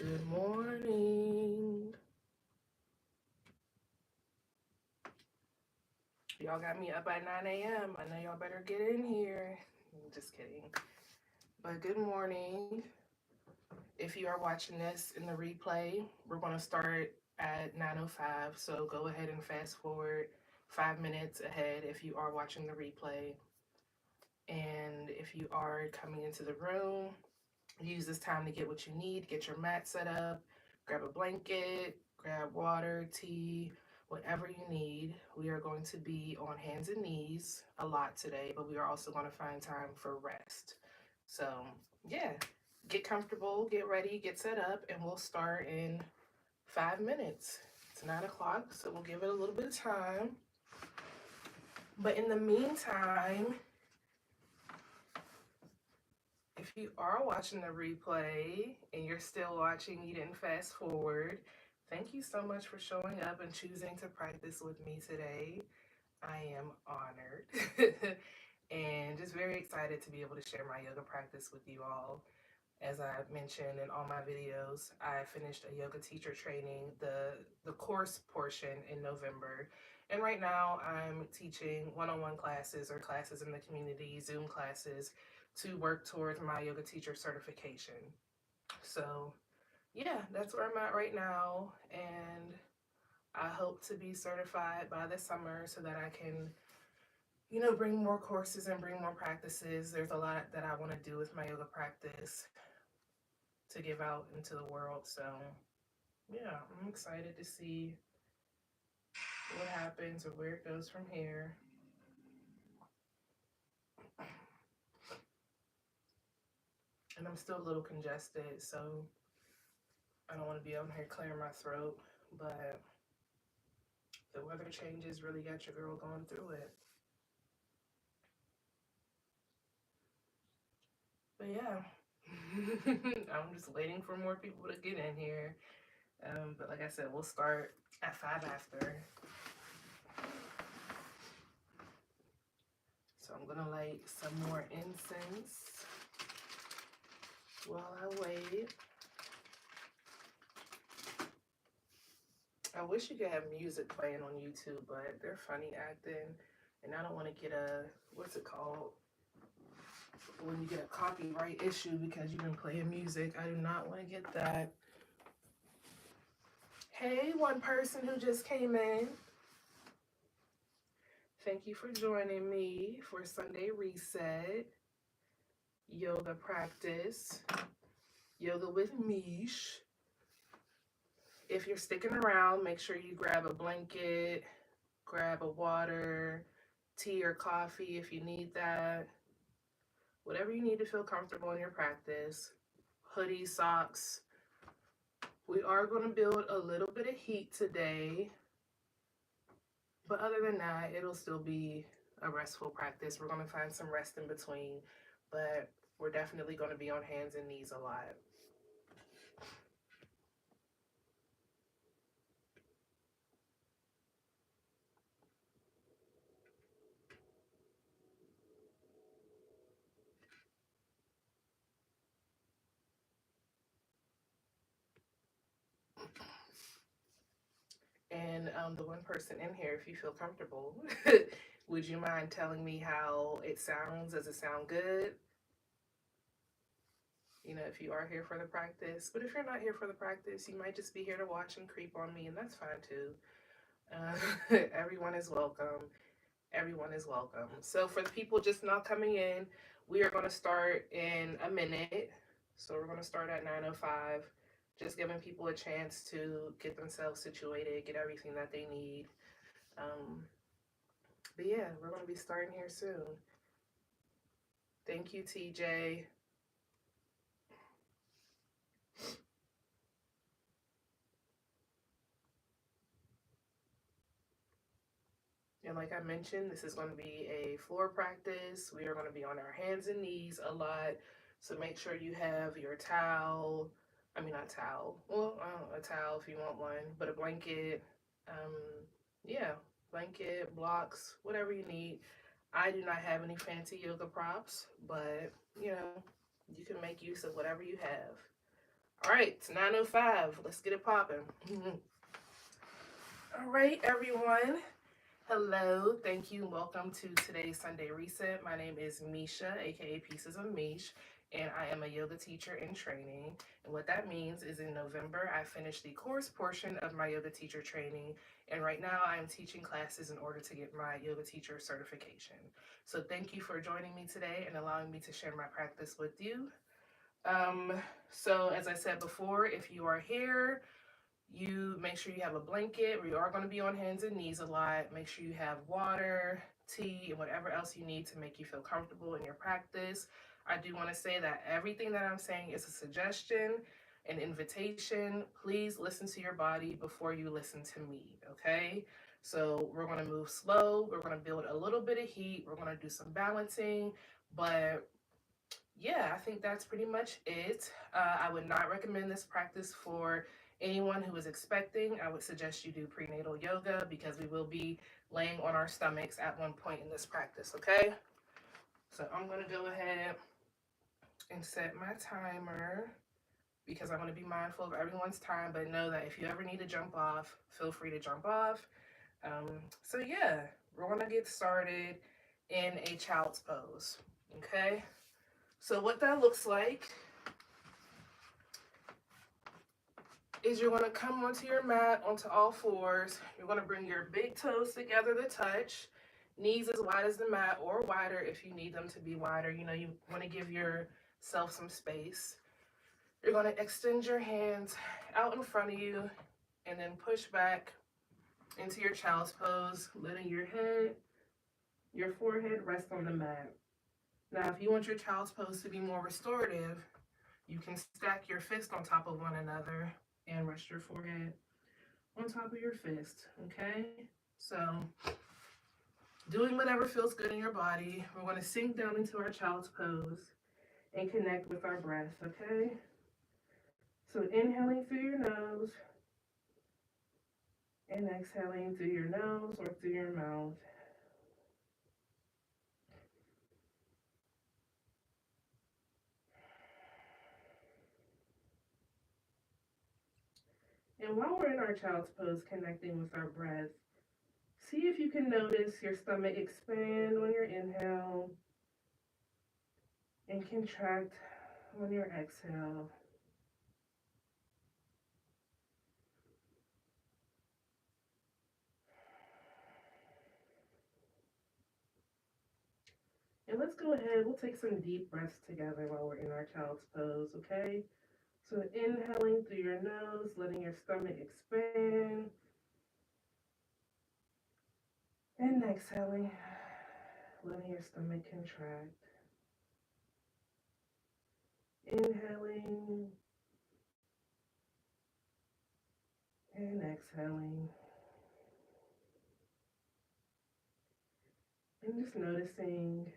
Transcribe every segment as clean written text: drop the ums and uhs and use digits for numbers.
Good morning. Y'all got me up at 9 a.m. I know y'all better get in here. I'm just kidding. But good morning. If you are watching this in the replay, we're going to start at 9:05. So go ahead and fast forward 5 minutes ahead if you are watching the replay. And if you are coming into the room, use this time to get what you need. Get your mat set up, grab a blanket, grab water, tea, whatever you need. We are going to be on hands and knees a lot today, but we are also going to find time for rest. So, yeah, get comfortable, get ready, get set up, and we'll start in 5 minutes. It's 9 o'clock, so we'll give it a little bit of time. But in the meantime, if you are watching the replay and you're still watching, you didn't fast forward, thank you so much for showing up and choosing to practice with me today. I am honored and just very excited to be able to share my yoga practice with you all. As I mentioned in all my videos, I finished a yoga teacher training, the course portion in November. And right now I'm teaching one-on-one classes or classes in the community, Zoom classes, to work towards my yoga teacher certification. So yeah, that's where I'm at right now. And I hope to be certified by the summer so that I can, bring more courses and bring more practices. There's a lot that I want to do with my yoga practice to give out into the world. So yeah, I'm excited to see what happens or where it goes from here. And I'm still a little congested, so I don't want to be on here clearing my throat, but the weather changes really got your girl going through it. But yeah, I'm just waiting for more people to get in here. But like I said, we'll start at 5 after. So I'm gonna light some more incense while I wait. I wish you could have music playing on YouTube, but they're funny acting, and I don't want to get a, what's it called, when you get a copyright issue because you've been playing music. I do not want to get that. Hey, one person who just came in. Thank you for joining me for Sunday Reset, yoga practice, yoga with Mish. If you're sticking around, make sure you grab a blanket, grab a water, tea or coffee if you need that. Whatever you need to feel comfortable in your practice. Hoodie, socks. We are going to build a little bit of heat today. But other than that, it'll still be a restful practice. We're going to find some rest in between. But we're definitely going to be on hands and knees a lot. And the one person in here, if you feel comfortable, would you mind telling me how it sounds? Does it sound good? If you are here for the practice. But if you're not here for the practice, you might just be here to watch and creep on me, and that's fine too. Everyone is welcome. Everyone is welcome. So for the people just now coming in, we are going to start in a minute. So we're going to start at 9:05. Just giving people a chance to get themselves situated, get everything that they need. But yeah, we're going to be starting here soon. Thank you, TJ. And like I mentioned, this is going to be a floor practice. We are going to be on our hands and knees a lot. So make sure you have your towel. I mean, not towel. Well, a towel if you want one, but a blanket. Yeah, blanket, blocks, whatever you need. I do not have any fancy yoga props, but you can make use of whatever you have. All right, it's 9:05. Let's get it popping. All right, everyone. Hello, thank you. Welcome to today's Sunday Reset. My name is Misha, aka Pieces of Mish, and I am a yoga teacher in training. And what that means is in November, I finished the course portion of my yoga teacher training, and right now I am teaching classes in order to get my yoga teacher certification. So thank you for joining me today and allowing me to share my practice with you. So as I said before, if you are here, you make sure you have a blanket. We are going to be on hands and knees a lot. Make sure you have water, tea, and whatever else you need to make you feel comfortable in your practice. I do want to say that everything that I'm saying is a suggestion, an invitation. Please listen to your body before you listen to me, okay? So we're going to move slow. We're going to build a little bit of heat. We're going to do some balancing, but yeah, I think that's pretty much it. I would not recommend this practice for anyone who is expecting. I would suggest you do prenatal yoga because we will be laying on our stomachs at one point in this practice, okay? So I'm going to go ahead and set my timer because I want to be mindful of everyone's time, but know that if you ever need to jump off, feel free to jump off. So yeah, we're going to get started in a child's pose, okay? So what that looks like is you're going to come onto your mat, onto all fours. You're going to bring your big toes together to touch. Knees as wide as the mat or wider if you need them to be wider. You know, you want to give yourself some space. You're going to extend your hands out in front of you and then push back into your child's pose, letting your head, your forehead rest on the mat. Now, if you want your child's pose to be more restorative, you can stack your fists on top of one another and rest your forehead on top of your fist, okay? So, doing whatever feels good in your body, we're going to sink down into our child's pose and connect with our breath, okay? So, inhaling through your nose and exhaling through your nose or through your mouth. And while we're in our child's pose, connecting with our breath, see if you can notice your stomach expand on your inhale and contract on your exhale. And let's go ahead, we'll take some deep breaths together while we're in our child's pose, okay? So inhaling through your nose, letting your stomach expand. And exhaling, letting your stomach contract. Inhaling and exhaling. And just noticing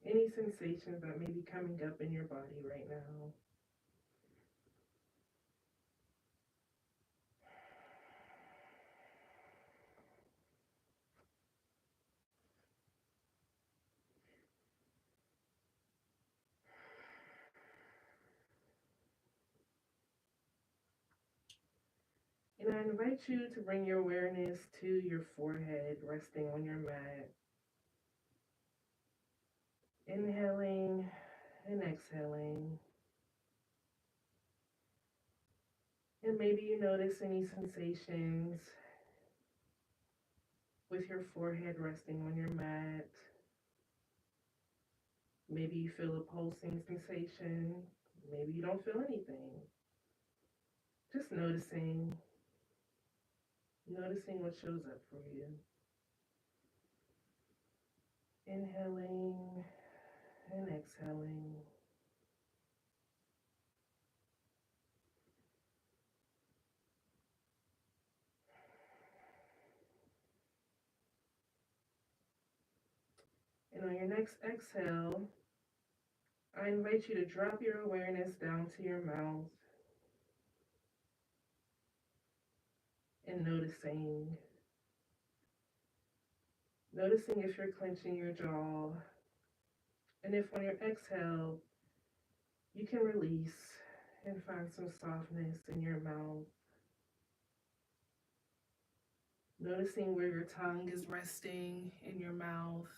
any sensations that may be coming up in your body right now. And I invite you to bring your awareness to your forehead, resting on your mat. Inhaling and exhaling. And maybe you notice any sensations with your forehead resting on your mat. Maybe you feel a pulsing sensation. Maybe you don't feel anything. Just noticing what shows up for you. Inhaling and exhaling. And on your next exhale, I invite you to drop your awareness down to your mouth and noticing if you're clenching your jaw, and if on your exhale, you can release and find some softness in your mouth. Noticing where your tongue is resting in your mouth.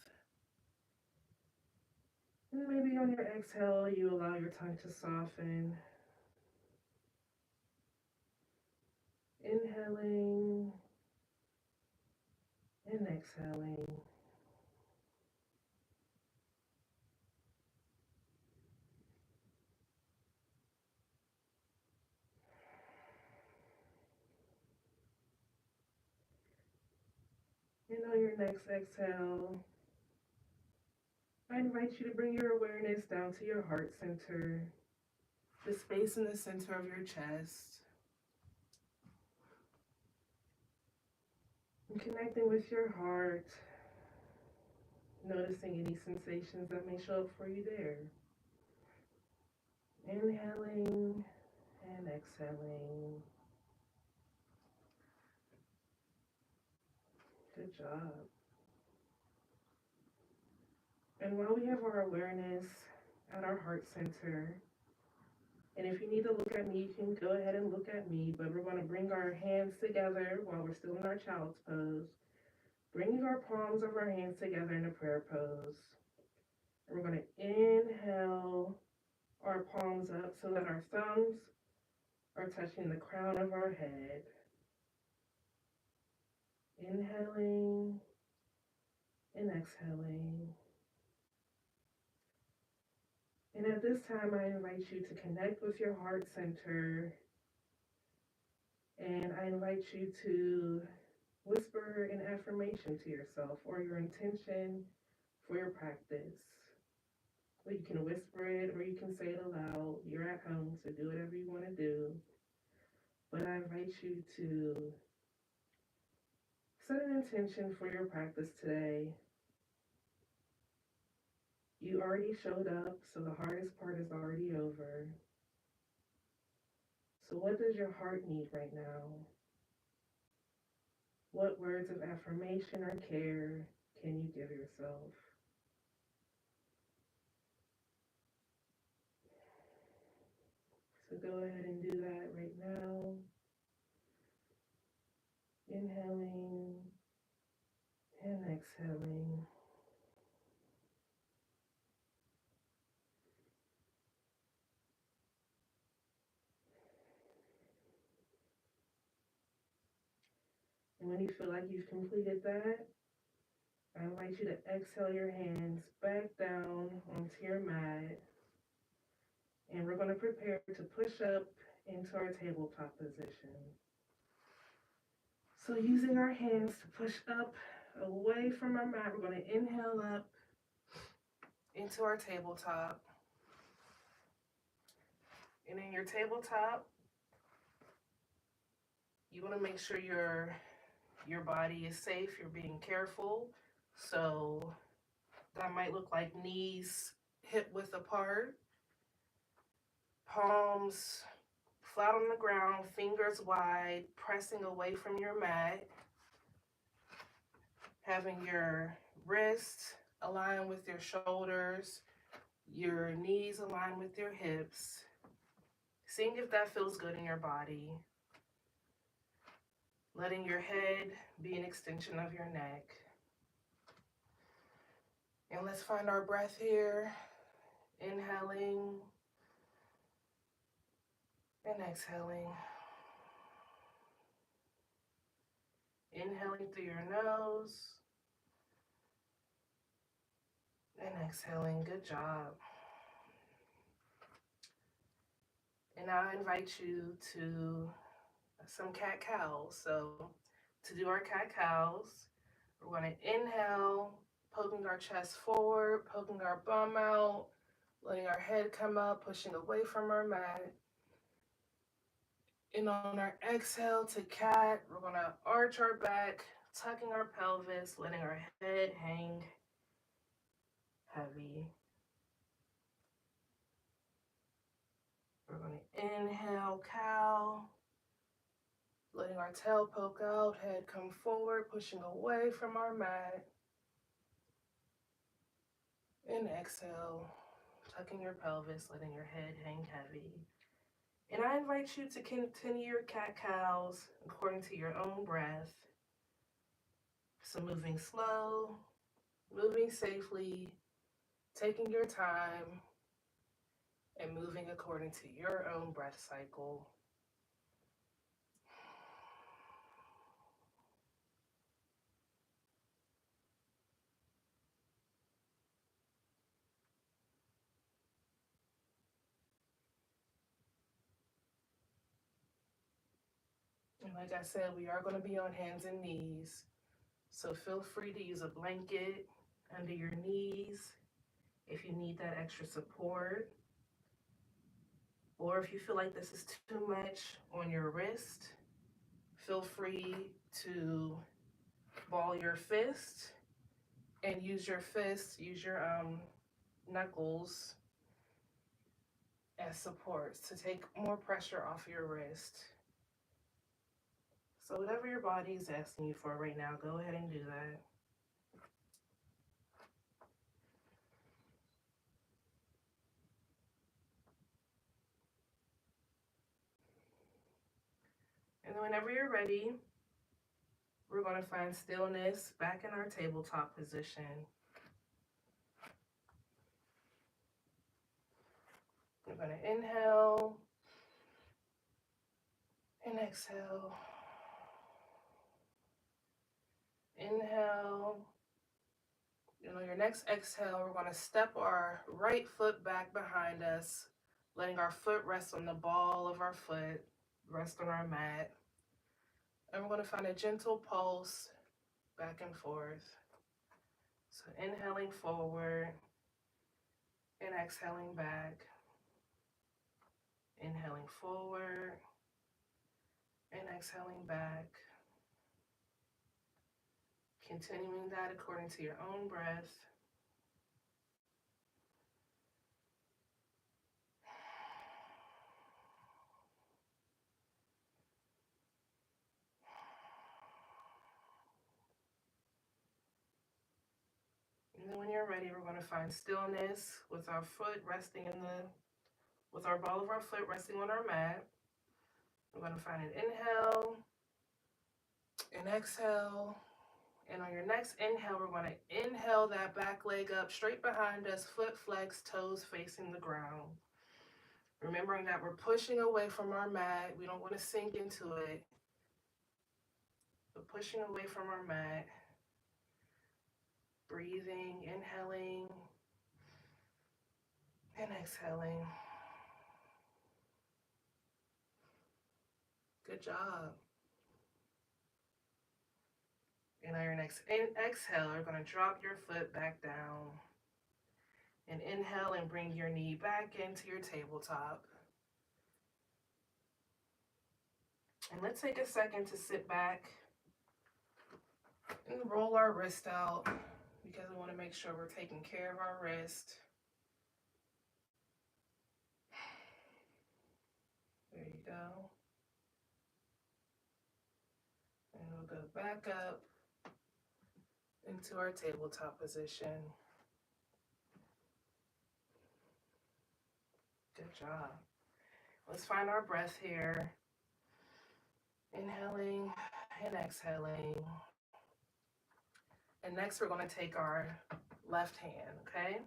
And maybe on your exhale, you allow your tongue to soften. Inhaling and exhaling. And on your next exhale, I invite you to bring your awareness down to your heart center, the space in the center of your chest. And connecting with your heart, noticing any sensations that may show up for you there. Inhaling and exhaling. Good job. And while we have our awareness at our heart center, and if you need to look at me, you can go ahead and look at me, but we're going to bring our hands together while we're still in our child's pose. Bringing our palms of our hands together in a prayer pose. And we're going to inhale our palms up so that our thumbs are touching the crown of our head. Inhaling and exhaling. And at this time, I invite you to connect with your heart center. And I invite you to whisper an affirmation to yourself or your intention for your practice. Well, you can whisper it or you can say it aloud. You're at home, so do whatever you want to do. But I invite you to set an intention for your practice today. You already showed up, so the hardest part is already over. So what does your heart need right now? What words of affirmation or care can you give yourself? So go ahead and do that right now. Inhaling and exhaling. And when you feel like you've completed that, I invite you to exhale your hands back down onto your mat. And we're going to prepare to push up into our tabletop position. So using our hands to push up away from our mat, we're going to inhale up into our tabletop. And in your tabletop, you want to make sure your body is safe, you're being careful. So that might look like knees hip width apart, palms flat on the ground, fingers wide, pressing away from your mat, having your wrists align with your shoulders, your knees align with your hips, seeing if that feels good in your body. Letting your head be an extension of your neck. And let's find our breath here. Inhaling and exhaling. Inhaling through your nose and exhaling. Good job. And I invite you to some cat-cows. So to do our cat-cows, we're going to inhale, poking our chest forward, poking our bum out, letting our head come up, pushing away from our mat. And on our exhale to cat, we're going to arch our back, tucking our pelvis, letting our head hang heavy. We're going to inhale, cow, letting our tail poke out, head come forward, pushing away from our mat. And exhale, tucking your pelvis, letting your head hang heavy. And I invite you to continue your cat-cows according to your own breath. So moving slow, moving safely, taking your time, and moving according to your own breath cycle. And like I said, we are going to be on hands and knees. So feel free to use a blanket under your knees if you need that extra support. Or if you feel like this is too much on your wrist, feel free to ball your fist and use your knuckles as supports to take more pressure off your wrist. So whatever your body is asking you for right now, go ahead and do that. And then whenever you're ready, we're going to find stillness back in our tabletop position. We're going to inhale and exhale. Inhale. And on your next exhale, we're going to step our right foot back behind us, letting our foot rest on the ball of our foot, rest on our mat. And we're going to find a gentle pulse back and forth. So inhaling forward and exhaling back. Inhaling forward and exhaling back. Continuing that according to your own breath. And then when you're ready, we're going to find stillness with our foot resting with our ball of our foot resting on our mat. We're going to find an inhale, an exhale, and on your next inhale, we're going to inhale that back leg up straight behind us, foot flexed, toes facing the ground. Remembering that we're pushing away from our mat. We don't want to sink into it. But pushing away from our mat. Breathing, inhaling, and exhaling. Good job. And on your next exhale, you're going to drop your foot back down. And inhale and bring your knee back into your tabletop. And let's take a second to sit back and roll our wrist out because we want to make sure we're taking care of our wrist. There you go. And we'll go back up into our tabletop position. Good job. Let's find our breath here. Inhaling and exhaling. And next we're going to take our left hand, okay?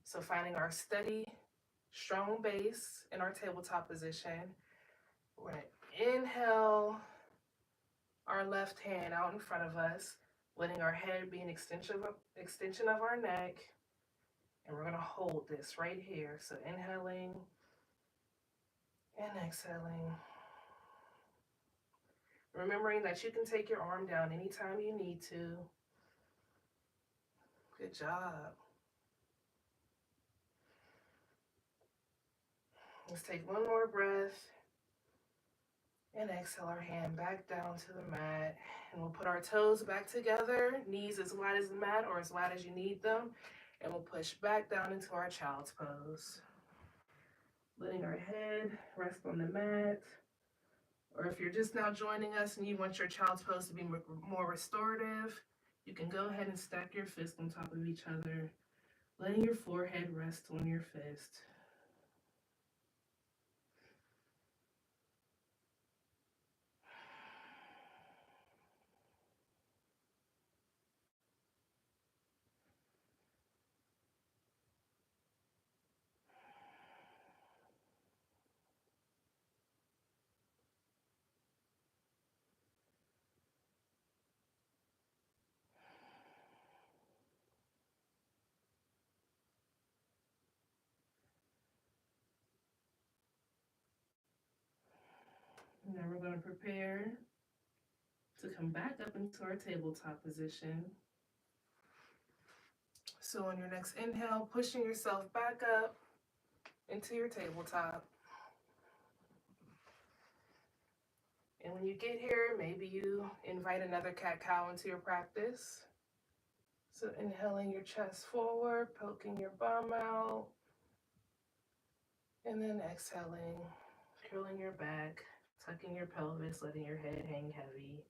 So finding our steady, strong base in our tabletop position. We're going to inhale our left hand out in front of us, letting our head be an extension of our neck. And we're going to hold this right here. So inhaling and exhaling. Remembering that you can take your arm down anytime you need to. Good job. Let's take one more breath. And exhale our hand back down to the mat. And we'll put our toes back together, knees as wide as the mat or as wide as you need them. And we'll push back down into our child's pose. Letting our head rest on the mat. Or if you're just now joining us and you want your child's pose to be more restorative, you can go ahead and stack your fists on top of each other, letting your forehead rest on your fist. And then we're going to prepare to come back up into our tabletop position. So on your next inhale, pushing yourself back up into your tabletop. And when you get here, maybe you invite another cat-cow into your practice. So inhaling your chest forward, poking your bum out, and then exhaling, curling your back, tucking your pelvis, letting your head hang heavy.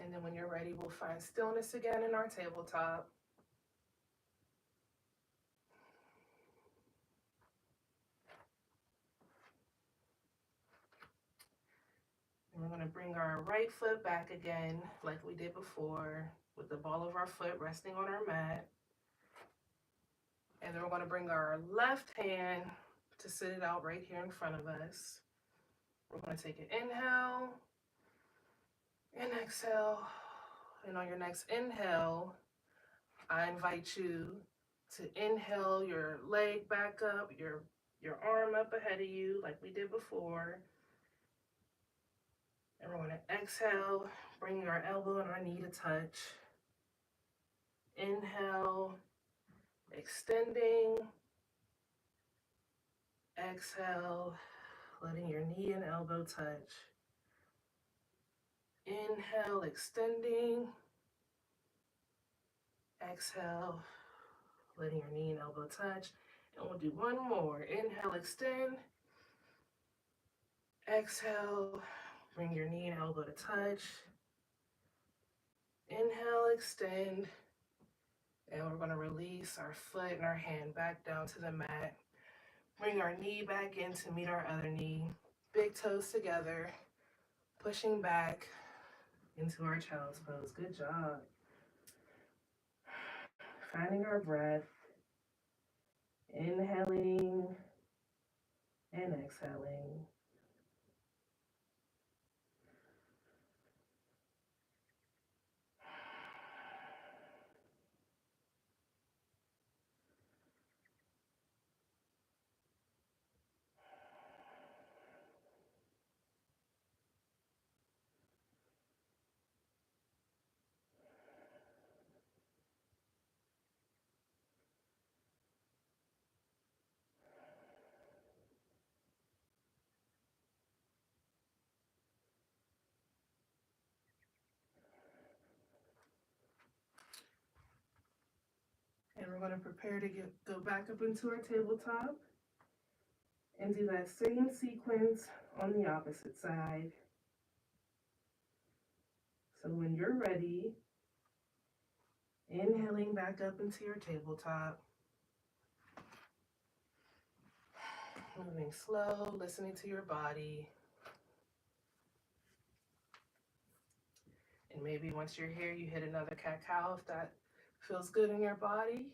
And then when you're ready, we'll find stillness again in our tabletop. And we're going to bring our right foot back again like we did before, with the ball of our foot resting on our mat. And then we're going to bring our left hand to sit it out right here in front of us. We're going to take an inhale and exhale. And on your next inhale, I invite you to inhale your leg back up, your arm up ahead of you like we did before. And we're going to exhale, bring our elbow and our knee to touch. Inhale, extending. Exhale, letting your knee and elbow touch. Inhale, extending. Exhale, letting your knee and elbow touch. And we'll do one more. Inhale, extend. Exhale, bring your knee and elbow to touch. Inhale, extend. And we're going to release our foot and our hand back down to the mat. Bring our knee back in to meet our other knee. Big toes together. Pushing back into our child's pose. Good job. Finding our breath. Inhaling and exhaling. And we're going to prepare to go back up into our tabletop and do that same sequence on the opposite side. So when you're ready, inhaling back up into your tabletop. Moving slow, listening to your body. And maybe once you're here, you hit another cat-cow if that feels good in your body.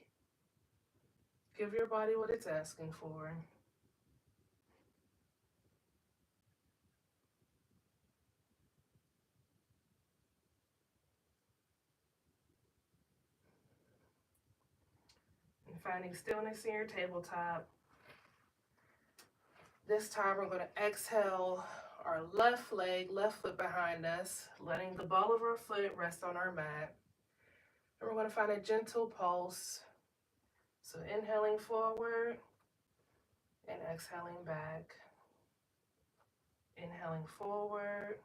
Give your body what it's asking for. And finding stillness in your tabletop. This time we're going to exhale our left leg, left foot behind us, letting the ball of our foot rest on our mat. And we're going to find a gentle pulse. So inhaling forward and exhaling back. Inhaling forward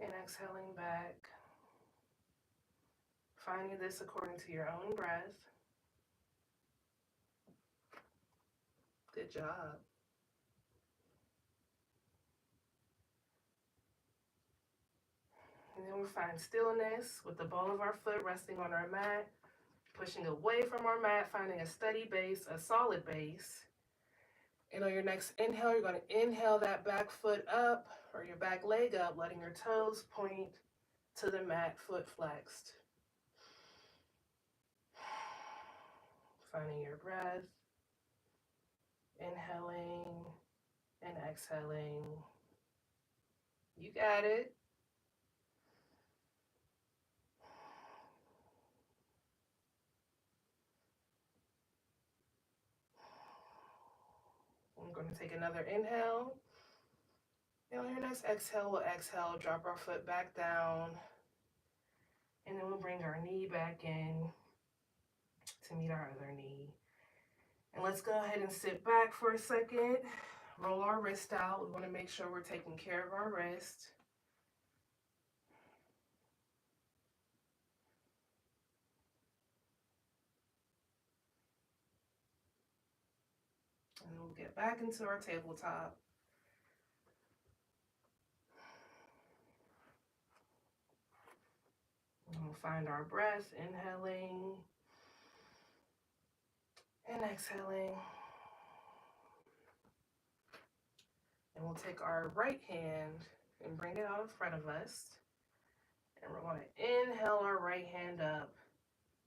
and exhaling back. Finding this according to your own breath. Good job. And then we'll find stillness with the ball of our foot resting on our mat, pushing away from our mat, finding a steady base, a solid base. And on your next inhale, you're going to inhale that back foot up or your back leg up, letting your toes point to the mat, foot flexed. Finding your breath, inhaling and exhaling. You got it. going to take another inhale. And on your next exhale, we'll exhale, drop our foot back down. And then we'll bring our knee back in to meet our other knee. And let's go ahead and sit back for a second. Roll our wrist out. We want to make sure we're taking care of our wrist. And we'll get back into our tabletop. And we'll find our breath, inhaling and exhaling. And we'll take our right hand and bring it out in front of us. And we're going to inhale our right hand up,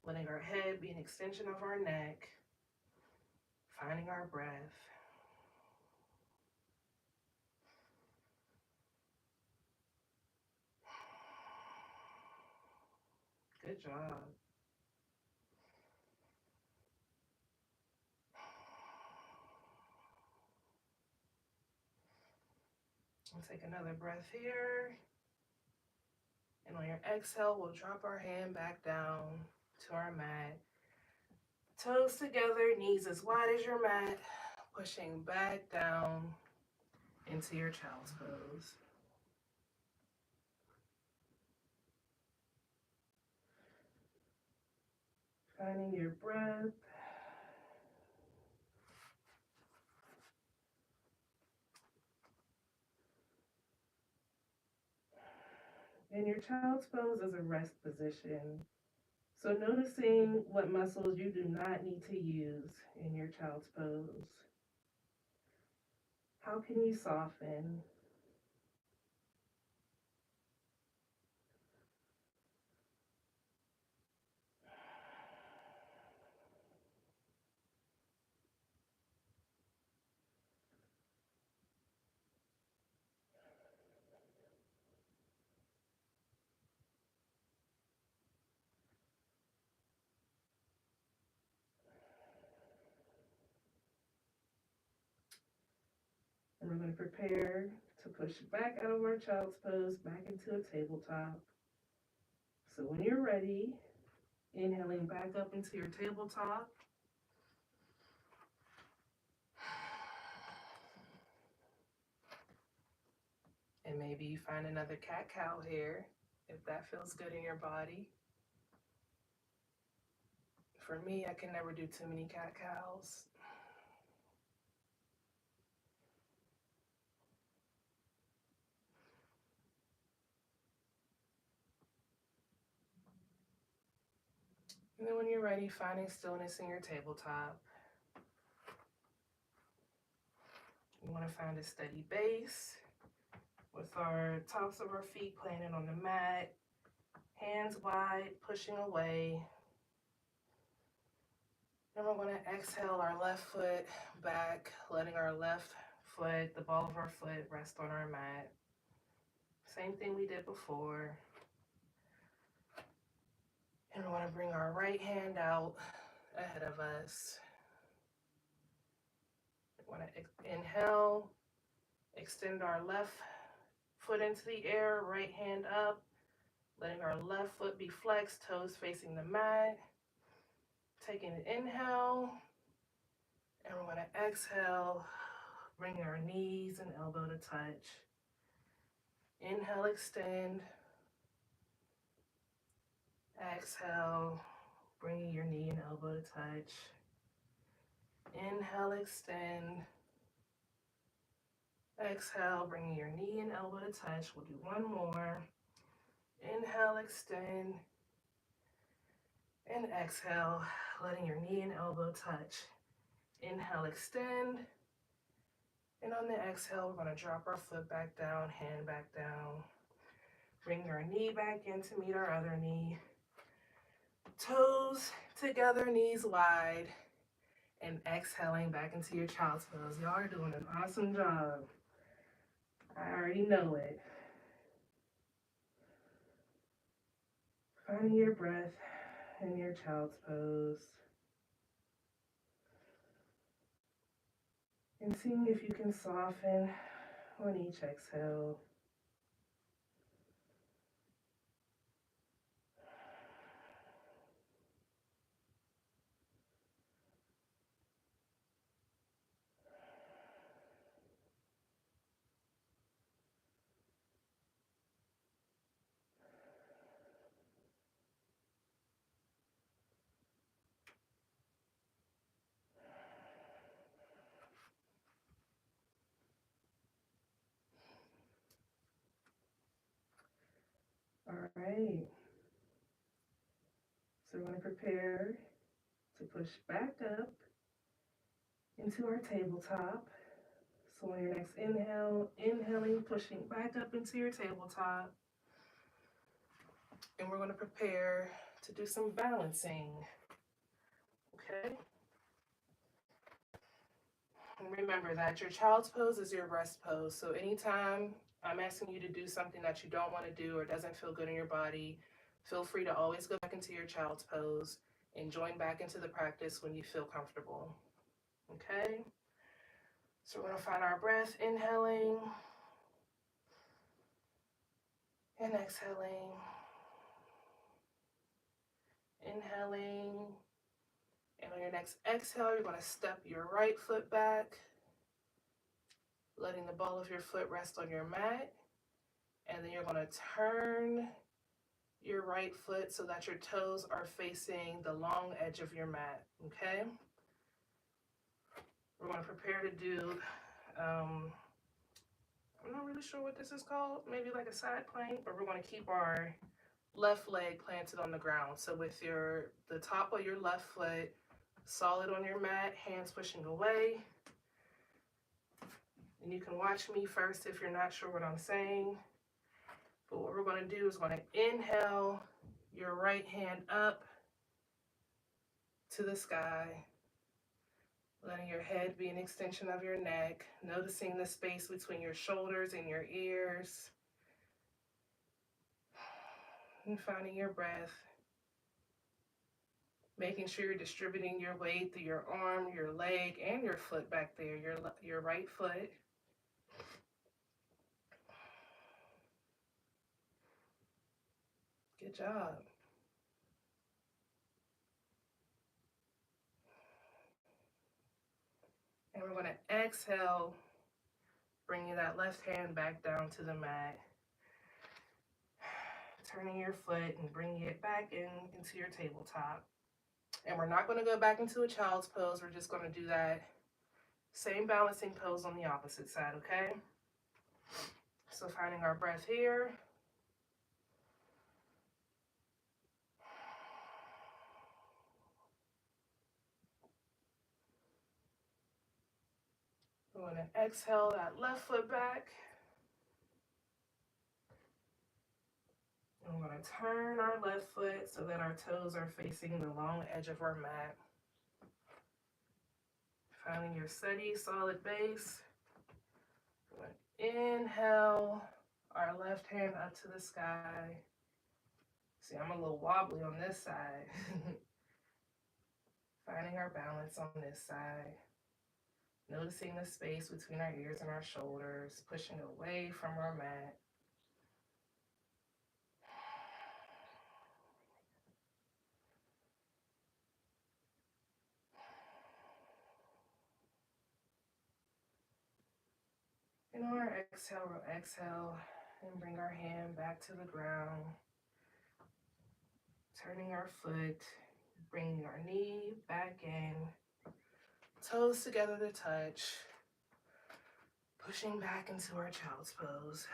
letting our head be an extension of our neck, finding our breath. Good job. We'll take another breath here. And on your exhale, we'll drop our hand back down to our mat. Toes together, knees as wide as your mat, pushing back down into your child's pose. Finding your breath. And your child's pose is a rest position. So noticing what muscles you do not need to use in your child's pose. How can you soften? And we're going to prepare to push back out of our child's pose, back into a tabletop. So when you're ready, inhaling back up into your tabletop. And maybe you find another cat-cow here, if that feels good in your body. For me, I can never do too many cat-cows. And then when you're ready, finding stillness in your tabletop. You want to find a steady base with our tops of our feet planted on the mat, hands wide, pushing away. Then we're going to exhale our left foot back, letting our left foot, the ball of our foot, rest on our mat. Same thing we did before. And we want to bring our right hand out ahead of us. We want to inhale, extend our left foot into the air, right hand up, letting our left foot be flexed, toes facing the mat. Taking an inhale, and we're going to exhale, bringing our knees and elbow to touch. Inhale, extend. Exhale, bringing your knee and elbow to touch. Inhale, extend. Exhale, bringing your knee and elbow to touch. We'll do one more. Inhale, extend. And exhale, letting your knee and elbow touch. Inhale, extend. And on the exhale, we're going to drop our foot back down, hand back down. Bring our knee back in to meet our other knee. Toes together, knees wide. And exhaling back into your child's pose. Y'all are doing an awesome job. I already know it. Finding your breath in your child's pose. And seeing if you can soften on each exhale. All right. So we're going to prepare to push back up into our tabletop. So on your next inhale, inhaling, pushing back up into your tabletop. And we're going to prepare to do some balancing. Okay? And remember that your child's pose is your rest pose. So anytime I'm asking you to do something that you don't want to do or doesn't feel good in your body, feel free to always go back into your child's pose and join back into the practice when you feel comfortable. Okay? So we're going to find our breath, inhaling and exhaling. Inhaling. And on your next exhale, you're going to step your right foot back, letting the ball of your foot rest on your mat. And then you're going to turn your right foot so that your toes are facing the long edge of your mat. Okay? We're going to prepare to do, I'm not really sure what this is called, maybe like a side plank, but we're going to keep our left leg planted on the ground. So with the top of your left foot solid on your mat, hands pushing away. And you can watch me first if you're not sure what I'm saying. But what we're going to do is going to inhale your right hand up to the sky, letting your head be an extension of your neck, noticing the space between your shoulders and your ears, and finding your breath. Making sure you're distributing your weight through your arm, your leg, and your foot back there, your right foot. Good job. And we're going to exhale, bringing that left hand back down to the mat. Turning your foot and bringing it back into your tabletop. And we're not going to go back into a child's pose. We're just going to do that same balancing pose on the opposite side, okay? So finding our breath here. We're going to exhale that left foot back. And we're going to turn our left foot so that our toes are facing the long edge of our mat. Finding your steady, solid base. We're going to inhale our left hand up to the sky. See, I'm a little wobbly on this side. Finding our balance on this side. Noticing the space between our ears and our shoulders, pushing away from our mat. And on our exhale, we'll exhale and bring our hand back to the ground. Turning our foot, bringing our knee back in. Toes together to touch. Pushing back into our child's pose.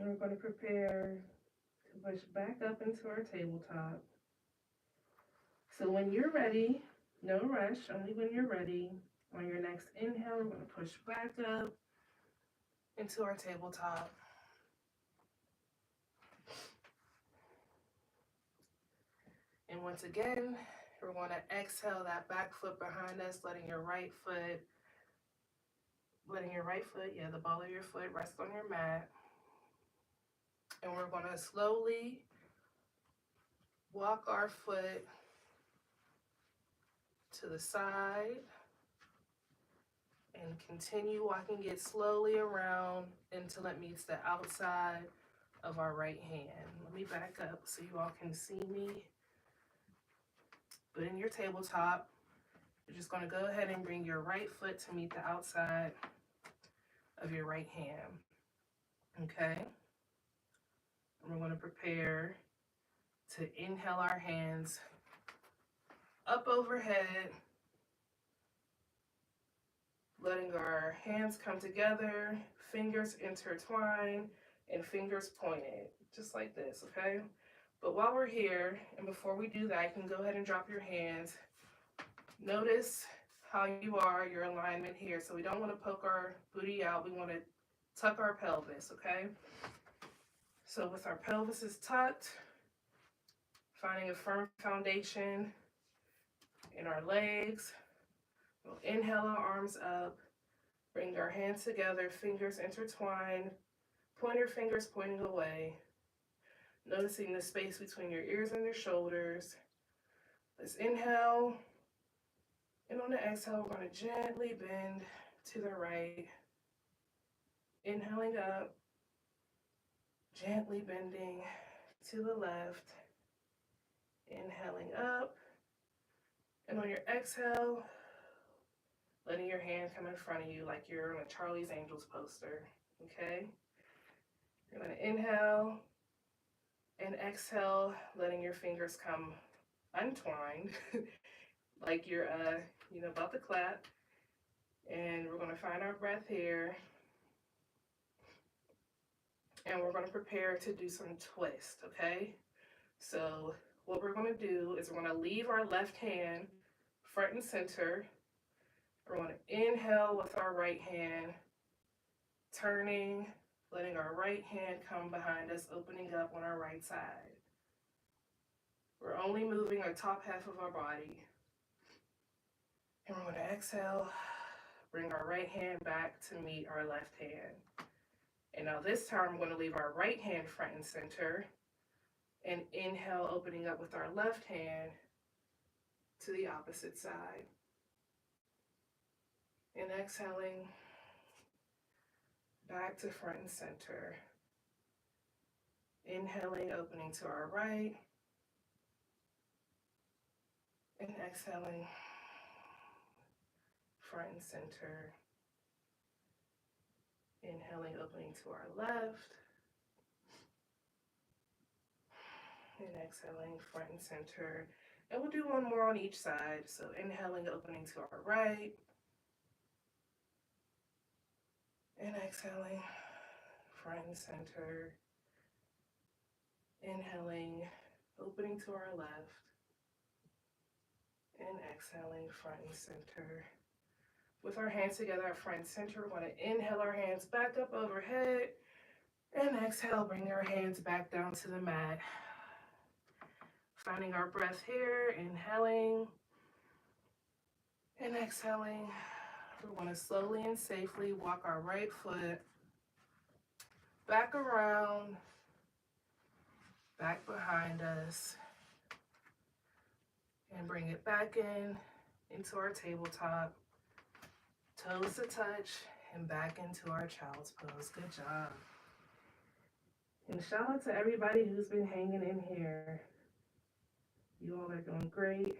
And we're going to prepare to push back up into our tabletop. So when you're ready, no rush, only when you're ready. On your next inhale, we're going to push back up into our tabletop. And once again, we're going to exhale that back foot behind us, letting your right foot, the ball of your foot rest on your mat. And we're going to slowly walk our foot to the side and continue walking it slowly around until it meets the outside of our right hand. Let me back up so you all can see me. But in your tabletop, you're just going to go ahead and bring your right foot to meet the outside of your right hand. Okay? And we're going to prepare to inhale our hands up overhead, letting our hands come together, fingers intertwined, and fingers pointed, just like this, okay? But while we're here, and before we do that, you can go ahead and drop your hands. Notice how you are, your alignment here. So we don't want to poke our booty out. We want to tuck our pelvis, okay? So with our pelvis is tucked, finding a firm foundation in our legs, we'll inhale our arms up, bring our hands together, fingers intertwined, pointer fingers pointing away, noticing the space between your ears and your shoulders. Let's inhale, and on the exhale, we're going to gently bend to the right, inhaling up, gently bending to the left, inhaling up, and on your exhale, letting your hand come in front of you like you're on a Charlie's Angels poster, okay? You're going to inhale and exhale, letting your fingers come untwined like you're about to clap. And we're going to find our breath here. And we're going to prepare to do some twist, okay? So what we're going to do is we're going to leave our left hand front and center. We're going to inhale with our right hand, turning, letting our right hand come behind us, opening up on our right side. We're only moving our top half of our body. And we're going to exhale, bring our right hand back to meet our left hand. And now this time we're going to leave our right hand front and center and inhale, opening up with our left hand to the opposite side. And exhaling back to front and center. Inhaling, opening to our right. And exhaling, front and center. Inhaling, opening to our left. And exhaling, front and center. And we'll do one more on each side. So inhaling, opening to our right. And exhaling, front and center. Inhaling, opening to our left. And exhaling, front and center. With our hands together at front and center, we're going to inhale our hands back up overhead. And exhale, bring our hands back down to the mat. Finding our breath here, inhaling and exhaling. We're going to slowly and safely walk our right foot back around, back behind us, and bring it back into our tabletop, toes to touch, and back into our child's pose. Good job. And shout out to everybody who's been hanging in here. You all are doing great.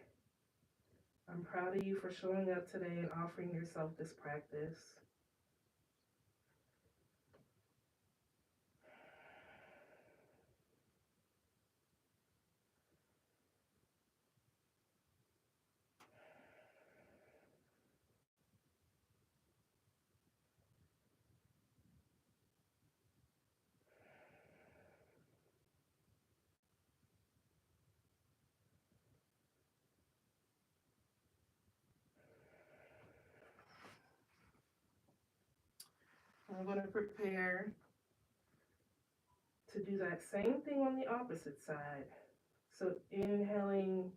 I'm proud of you for showing up today and offering yourself this practice. I'm going to prepare to do that same thing on the opposite side. So inhaling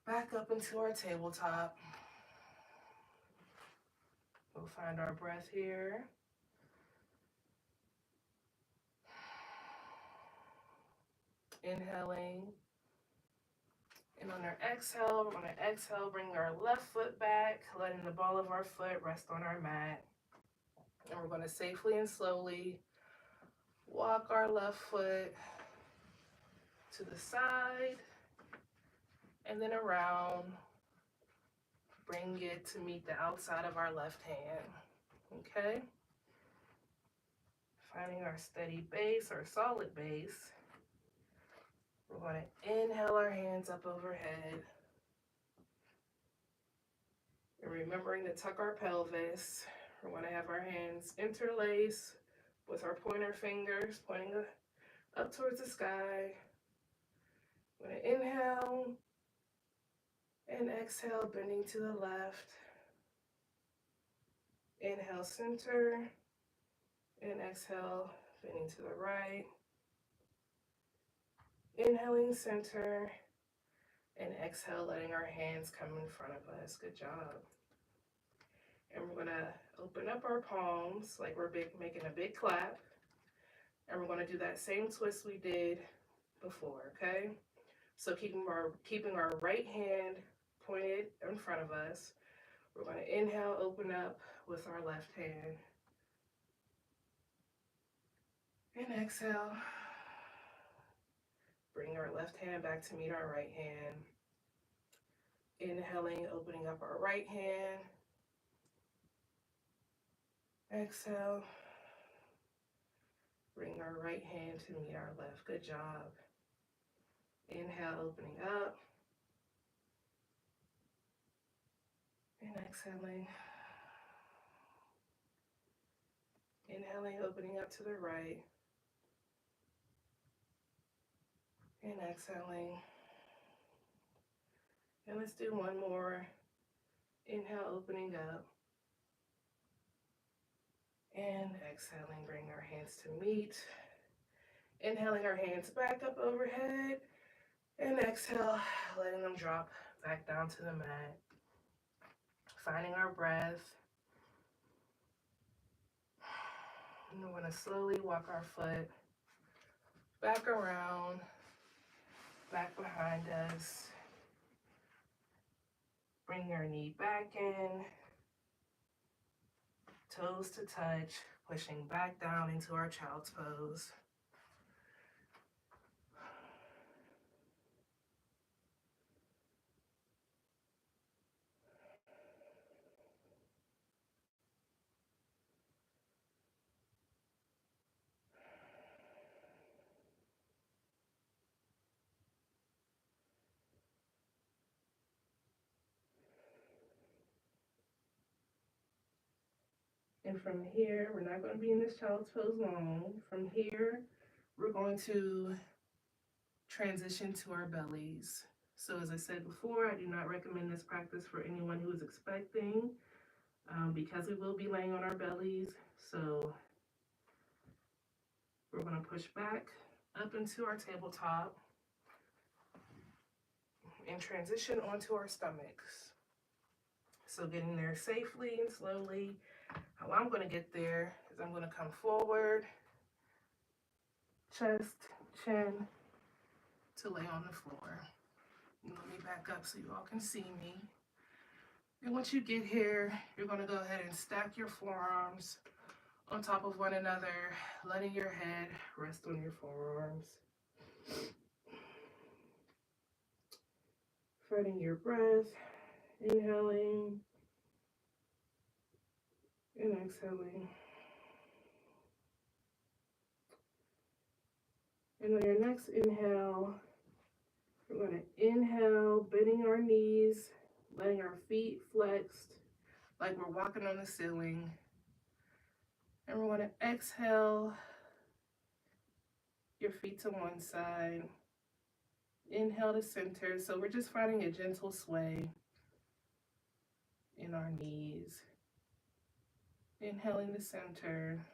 back up into our tabletop. We'll find our breath here. Inhaling. And on our exhale, we're going to exhale, bring our left foot back, letting the ball of our foot rest on our mat. And we're going to safely and slowly walk our left foot to the side and then around. Bring it to meet the outside of our left hand. Okay? Finding our steady base, our solid base. We're going to inhale our hands up overhead. And remembering to tuck our pelvis. We're going to have our hands interlace with our pointer fingers pointing up towards the sky. We're going to inhale and exhale, bending to the left. Inhale, center, and exhale, bending to the right. Inhaling, center, and exhale, letting our hands come in front of us. Good job. And we're going to open up our palms like we're making a big clap. And we're going to do that same twist we did before, okay? So keeping our right hand pointed in front of us. We're going to inhale, open up with our left hand. And exhale. Bring our left hand back to meet our right hand. Inhaling, opening up our right hand. Exhale. Bring our right hand to meet our left. Good job. Inhale, opening up. And exhaling. Inhaling, opening up to the right. And exhaling. And let's do one more. Inhale, opening up. And exhaling, bring our hands to meet. Inhaling our hands back up overhead. And exhale, letting them drop back down to the mat. Finding our breath. And we're going to slowly walk our foot back around, back behind us. Bring your knee back in, toes to touch, pushing back down into our child's pose. And from here, we're not going to be in this child's pose long. From here, we're going to transition to our bellies. So as I said before, I do not recommend this practice for anyone who is expecting because we will be laying on our bellies. So we're going to push back up into our tabletop and transition onto our stomachs. So getting there safely and slowly. How I'm going to get there is I'm going to come forward, chest, chin, to lay on the floor. And let me back up so you all can see me. And once you get here, you're going to go ahead and stack your forearms on top of one another, letting your head rest on your forearms. Finding your breath, inhaling and exhaling. And on your next inhale, we're going to inhale, bending our knees, letting our feet flexed like we're walking on the ceiling. And we're going to exhale your feet to one side. Inhale to center. So we're just finding a gentle sway in our knees. Inhaling to center.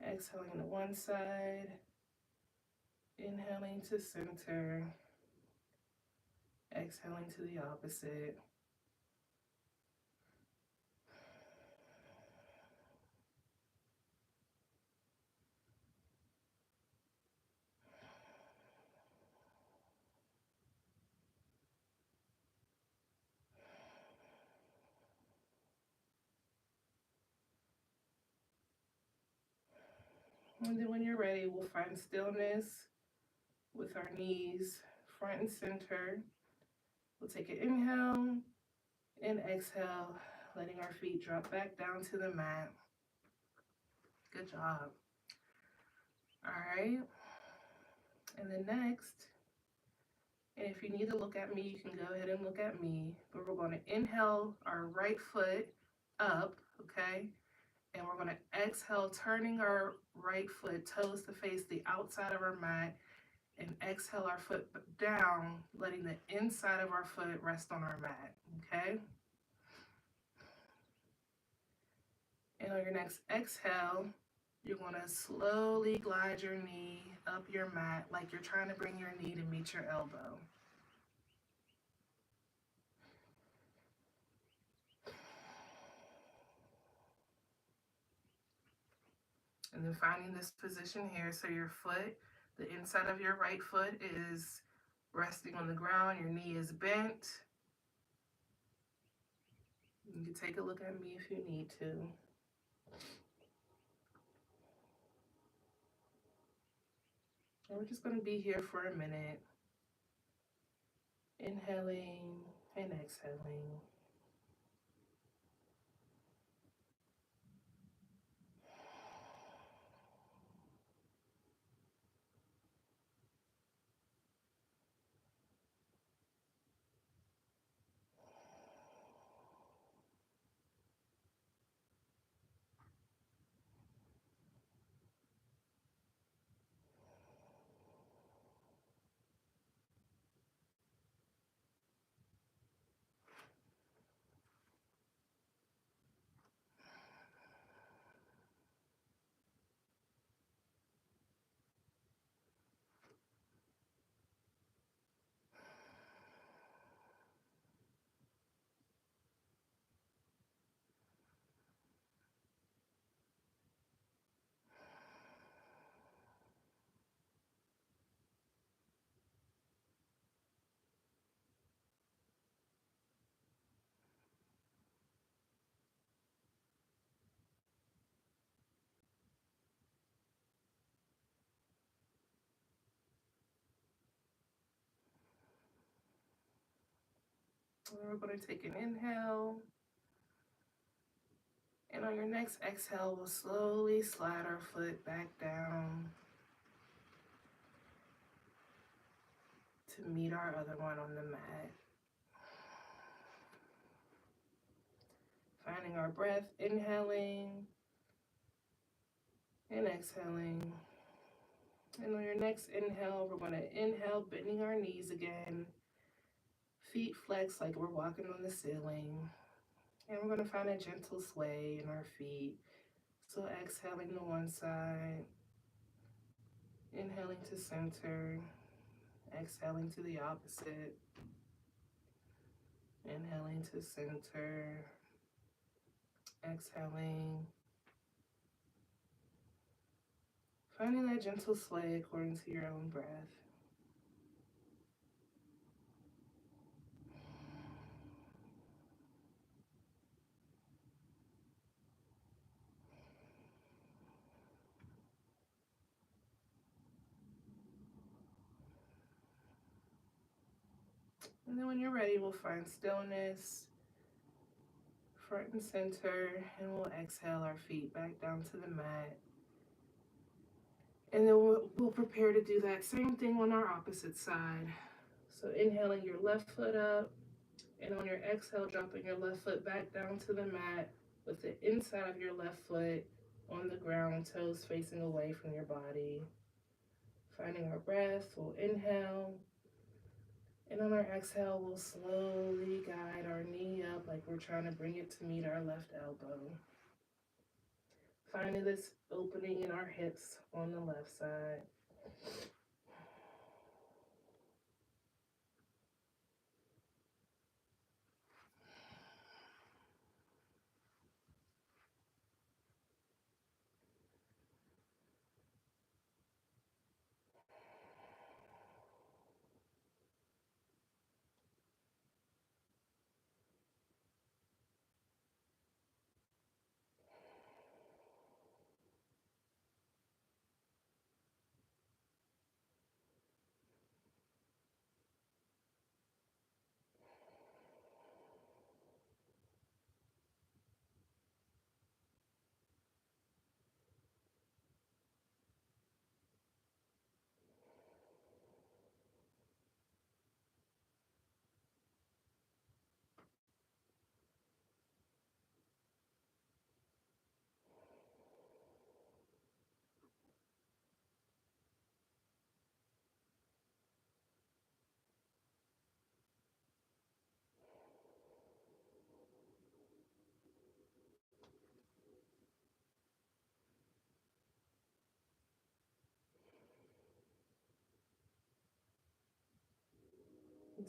Exhaling to one side. Inhaling to center. Exhaling to the opposite. And then when you're ready, we'll find stillness with our knees front and center. We'll take an inhale and exhale, letting our feet drop back down to the mat. Good job. All right. And then next, and if you need to look at me, you can go ahead and look at me. But we're going to inhale our right foot up, okay? And we're going to exhale, turning our right foot toes to face the outside of our mat, and exhale our foot down, letting the inside of our foot rest on our mat, okay? And on your next exhale, you're going to slowly glide your knee up your mat like you're trying to bring your knee to meet your elbow. And then finding this position here, so your foot, the inside of your right foot is resting on the ground, your knee is bent. You can take a look at me if you need to. And we're just going to be here for a minute, inhaling and exhaling. And we're going to take an inhale. And on your next exhale, we'll slowly slide our foot back down to meet our other one on the mat. Finding our breath, inhaling and exhaling. And on your next inhale, we're going to inhale, bending our knees again. Feet flex like we're walking on the ceiling. And we're going to find a gentle sway in our feet. So exhaling to one side, inhaling to center, exhaling to the opposite, inhaling to center, exhaling. Finding that gentle sway according to your own breath. And then when you're ready, we'll find stillness, front and center, and we'll exhale our feet back down to the mat. And then we'll prepare to do that same thing on our opposite side. So inhaling your left foot up, and on your exhale, dropping your left foot back down to the mat with the inside of your left foot on the ground, toes facing away from your body. Finding our breath, we'll inhale. And on our exhale, we'll slowly guide our knee up like we're trying to bring it to meet our left elbow. Finding this opening in our hips on the left side.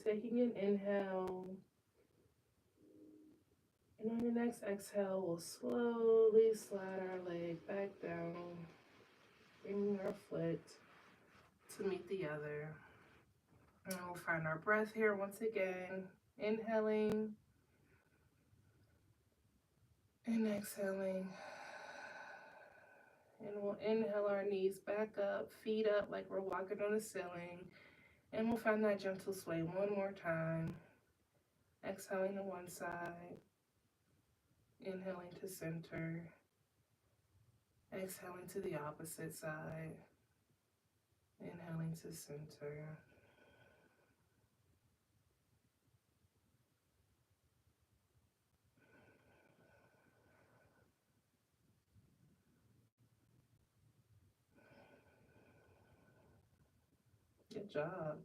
Taking an inhale, and on your next exhale, we'll slowly slide our leg back down, bringing our foot to meet the other. And we'll find our breath here once again, inhaling and exhaling. And we'll inhale our knees back up, feet up like we're walking on the ceiling. And we'll find that gentle sway one more time. Exhaling to one side, inhaling to center, exhaling to the opposite side, inhaling to center. Good job.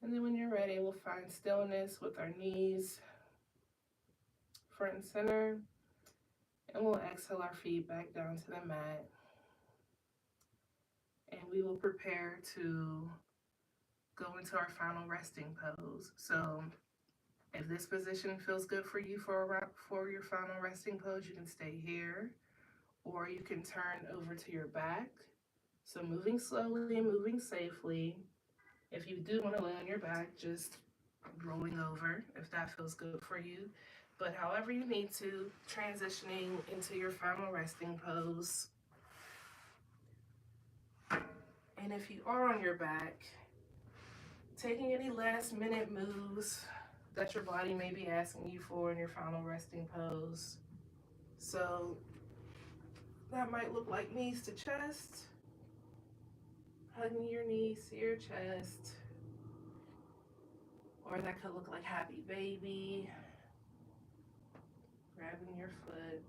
And then when you're ready, we'll find stillness with our knees front and center. And we'll exhale our feet back down to the mat. And we will prepare to go into our final resting pose. So if this position feels good for you for your final resting pose, you can stay here, or you can turn over to your back. So moving slowly and moving safely. If you do want to lay on your back, just rolling over if that feels good for you. But however you need to, transitioning into your final resting pose. And if you are on your back, taking any last minute moves that your body may be asking you for in your final resting pose. So that might look like knees to chest, hugging your knees to your chest, or that could look like happy baby, grabbing your foot.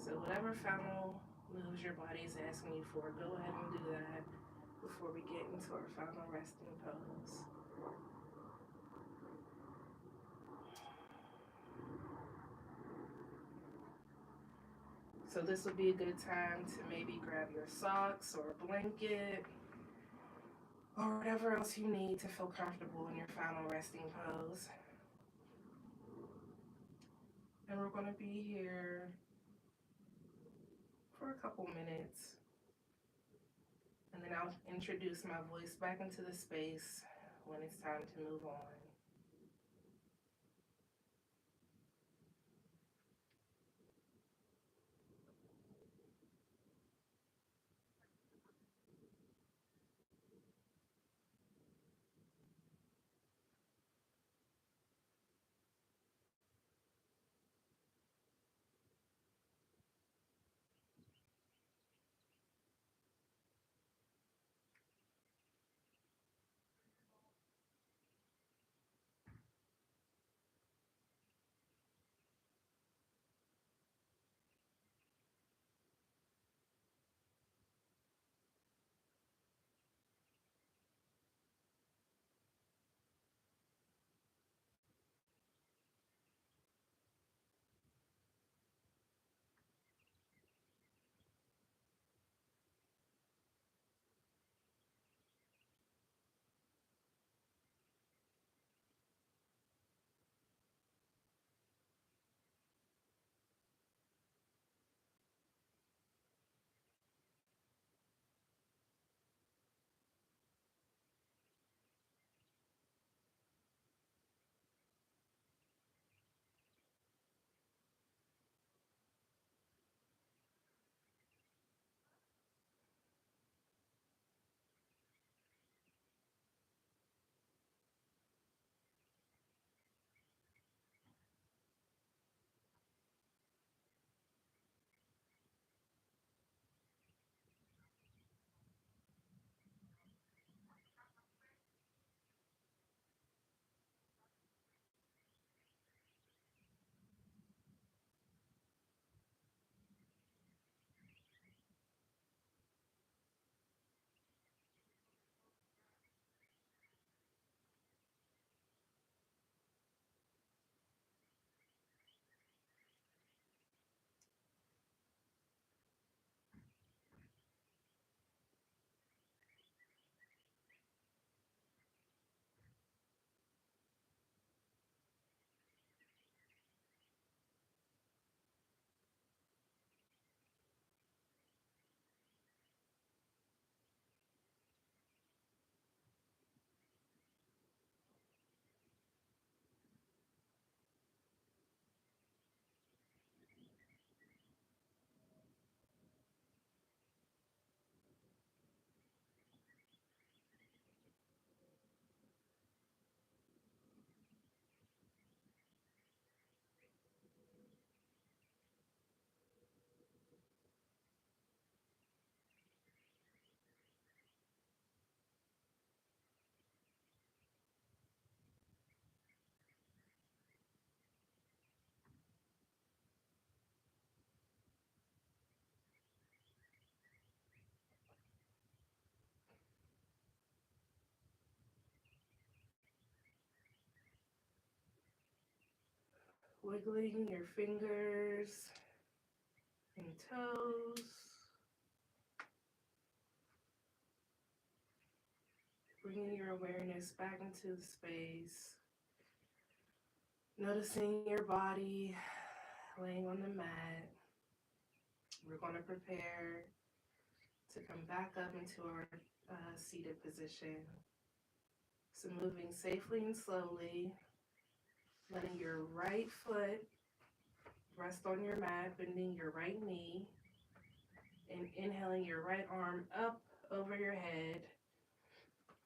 So whatever final moves your body is asking you for, go ahead and do that before we get into our final resting pose. So this would be a good time to maybe grab your socks or a blanket or whatever else you need to feel comfortable in your final resting pose. And we're going to be here for a couple minutes. And then I'll introduce my voice back into the space when it's time to move on. Wiggling your fingers and toes. Bringing your awareness back into the space. Noticing your body laying on the mat. We're going to prepare to come back up into our seated position. So moving safely and slowly, letting your right foot rest on your mat, bending your right knee, and inhaling your right arm up over your head.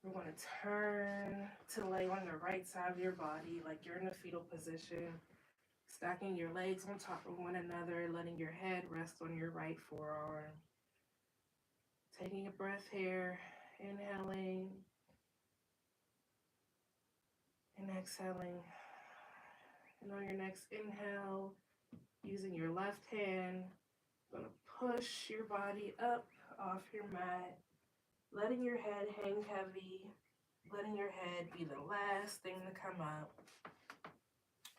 We're going to turn to lay on the right side of your body like you're in a fetal position, stacking your legs on top of one another, letting your head rest on your right forearm. Taking a breath here, inhaling and exhaling. And on your next inhale, using your left hand, you're going to push your body up off your mat, letting your head hang heavy, letting your head be the last thing to come up,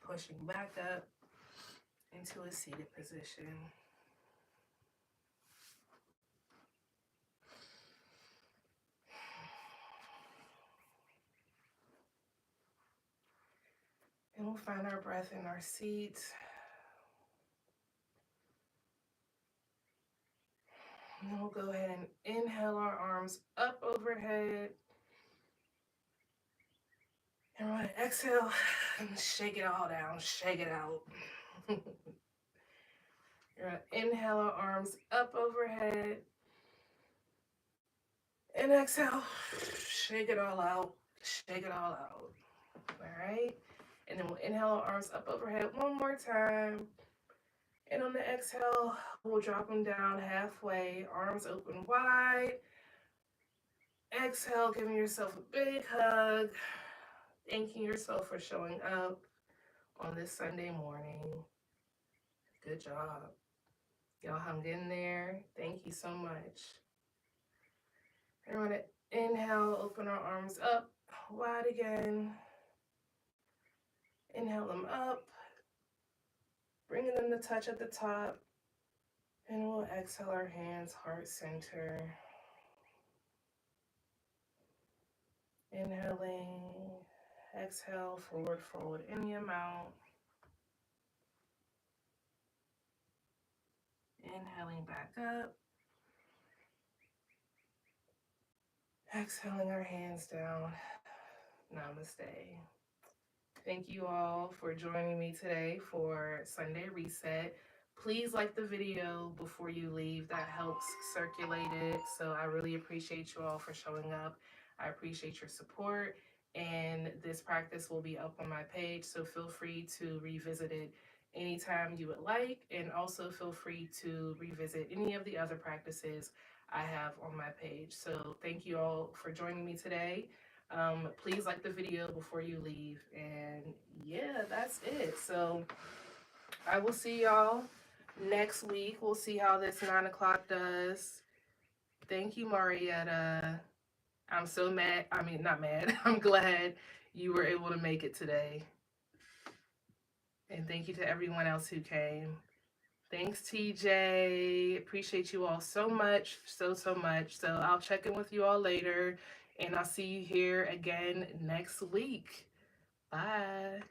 pushing back up into a seated position. And we'll find our breath in our seat. And we'll go ahead and inhale our arms up overhead. And we're going to exhale and shake it all down, shake it out. You're going to inhale our arms up overhead. And exhale, shake it all out, shake it all out. All right? And then we'll inhale our arms up overhead one more time. And on the exhale, we'll drop them down halfway, arms open wide. Exhale, giving yourself a big hug. Thanking yourself for showing up on this Sunday morning. Good job. Y'all hung in there. Thank you so much. And we're going to inhale, open our arms up wide again. Inhale them up, bringing them to touch at the top. And we'll exhale our hands, heart center. Inhaling, exhale, forward fold any amount. Inhaling back up. Exhaling our hands down. Namaste. Thank you all for joining me today for Sunday Reset. Please like the video before you leave. That helps circulate it. So I really appreciate you all for showing up. I appreciate your support. And this practice will be up on my page. So feel free to revisit it anytime you would like. And also feel free to revisit any of the other practices I have on my page. So thank you all for joining me today. Please like the video before you leave. And yeah, that's it. So I will see y'all next week. We'll see how this 9 o'clock does. Thank you, Marietta. I'm so mad. I mean, not mad. I'm glad you were able to make it today. And thank you to everyone else who came. Thanks, TJ. Appreciate you all so much, so much. So I'll check in with you all later. And I'll see you here again next week. Bye.